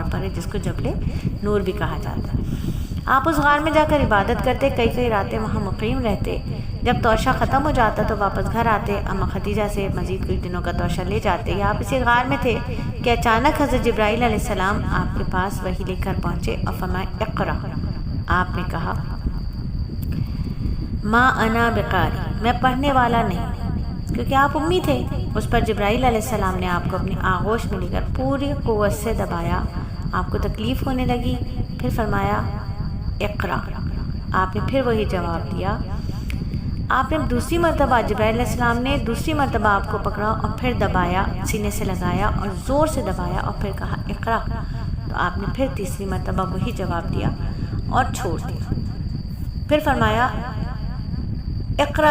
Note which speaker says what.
Speaker 1: پہاڑ پر ہے جس کو جبل نور بھی کہا جاتا ہے۔ آپ اس غار میں جا کر عبادت کرتے، کئی راتیں وہاں مقیم رہتے۔ جب توشہ ختم ہو جاتا تو واپس گھر آتے، اما خدیجہ سے مزید کچھ دنوں کا توشہ لے جاتے۔ یا آپ اسی غار میں تھے کہ اچانک حضرت جبرائیل علیہ السلام آپ کے پاس وحی لے کر پہنچے اور فرمایا اقرا۔ آپ نے کہا ما انا بقاری، میں پڑھنے والا نہیں، کیونکہ آپ امی تھے۔ اس پر جبرائیل علیہ السلام نے آپ کو اپنی آغوش میں لے کر پوری قوت سے دبایا، آپ کو تکلیف ہونے لگی، پھر فرمایا اقرا۔ آپ نے پھر وہی جواب دیا۔ آپ نے دوسری مرتبہ، جبرائیل علیہ السلام نے دوسری مرتبہ آپ کو پکڑا اور پھر دبایا، سینے سے لگایا اور زور سے دبایا اور پھر کہا اقرا، تو آپ نے پھر تیسری مرتبہ وہی جواب دیا اور چھوڑ دیا۔ پھر فرمایا اقرا